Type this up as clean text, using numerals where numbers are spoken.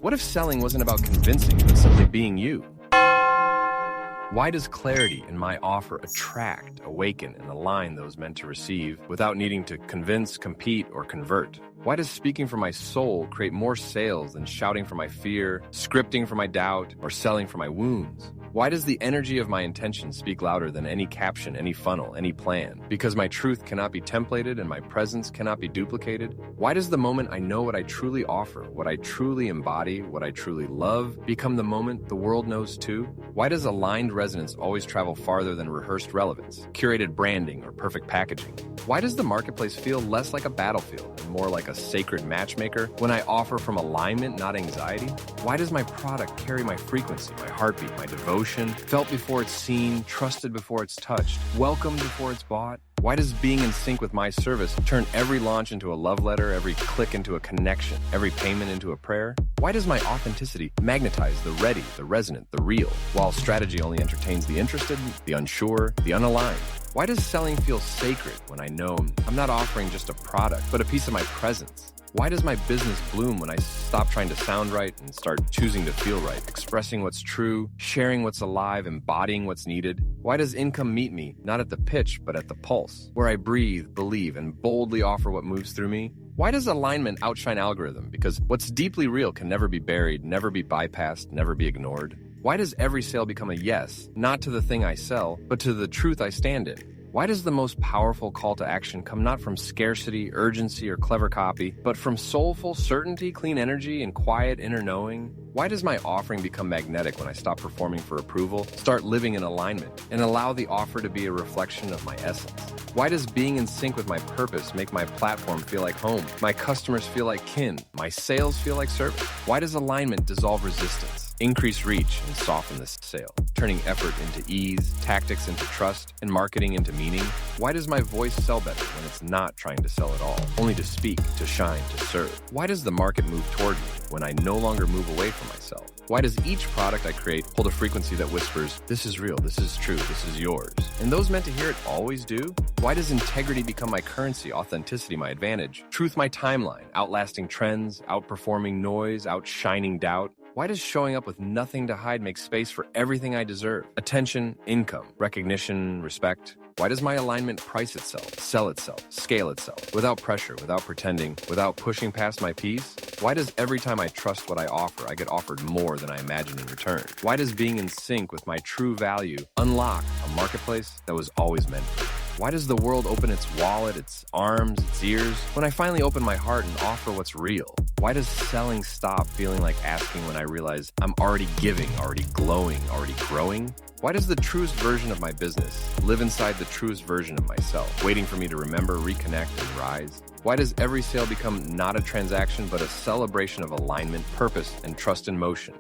What if selling wasn't about convincing, but simply being you? Why does clarity in my offer attract, awaken, and align those meant to receive without needing to convince, compete, or convert? Why does speaking from my soul create more sales than shouting from my fear, scripting from my doubt, or selling from my wounds? Why does the energy of my intention speak louder than any caption, any funnel, any plan? Because my truth cannot be templated and my presence cannot be duplicated? Why does the moment I know what I truly offer, what I truly embody, what I truly love, become the moment the world knows too? Why does aligned resonance always travel farther than rehearsed relevance, curated branding, or perfect packaging? Why does the marketplace feel less like a battlefield and more like a sacred matchmaker when I offer from alignment, not anxiety? Why does my product carry my frequency, my heartbeat, my devotion, felt before it's seen, trusted before it's touched, welcomed before it's bought? Why does being in sync with my service turn every launch into a love letter, every click into a connection, every payment into a prayer? Why does my authenticity magnetize the ready, the resonant, the real, while strategy only entertains the interested, the unsure, the unaligned? Why does selling feel sacred when I know I'm not offering just a product, but a piece of my presence? Why does my business bloom when I stop trying to sound right and start choosing to feel right, expressing what's true, sharing what's alive, embodying what's needed? Why does income meet me, not at the pitch, but at the pulse, where I breathe, believe, and boldly offer what moves through me? Why does alignment outshine algorithm? Because what's deeply real can never be buried, never be bypassed, never be ignored. Why does every sale become a yes, not to the thing I sell, but to the truth I stand in? Why does the most powerful call to action come not from scarcity, urgency, or clever copy, but from soulful certainty, clean energy, and quiet inner knowing? Why does my offering become magnetic when I stop performing for approval, start living in alignment, and allow the offer to be a reflection of my essence? Why does being in sync with my purpose make my platform feel like home, my customers feel like kin, my sales feel like service? Why does alignment dissolve resistance, increase reach, and soften the sale, turning effort into ease, tactics into trust, and marketing into meaning? Why does my voice sell better when it's not trying to sell at all, only to speak, to shine, to serve? Why does the market move toward me when I no longer move away from myself? Why does each product I create hold a frequency that whispers, this is real, this is true, this is yours? And those meant to hear it always do? Why does integrity become my currency, authenticity my advantage, truth my timeline, outlasting trends, outperforming noise, outshining doubt? Why does showing up with nothing to hide make space for everything I deserve? Attention, income, recognition, respect. Why does my alignment price itself, sell itself, scale itself, without pressure, without pretending, without pushing past my peace? Why does every time I trust what I offer, I get offered more than I imagine in return? Why does being in sync with my true value unlock a marketplace that was always meant for me? Why does the world open its wallet, its arms, its ears, when I finally open my heart and offer what's real? Why does selling stop feeling like asking when I realize I'm already giving, already glowing, already growing? Why does the truest version of my business live inside the truest version of myself, waiting for me to remember, reconnect, and rise? Why does every sale become not a transaction, but a celebration of alignment, purpose, and trust in motion?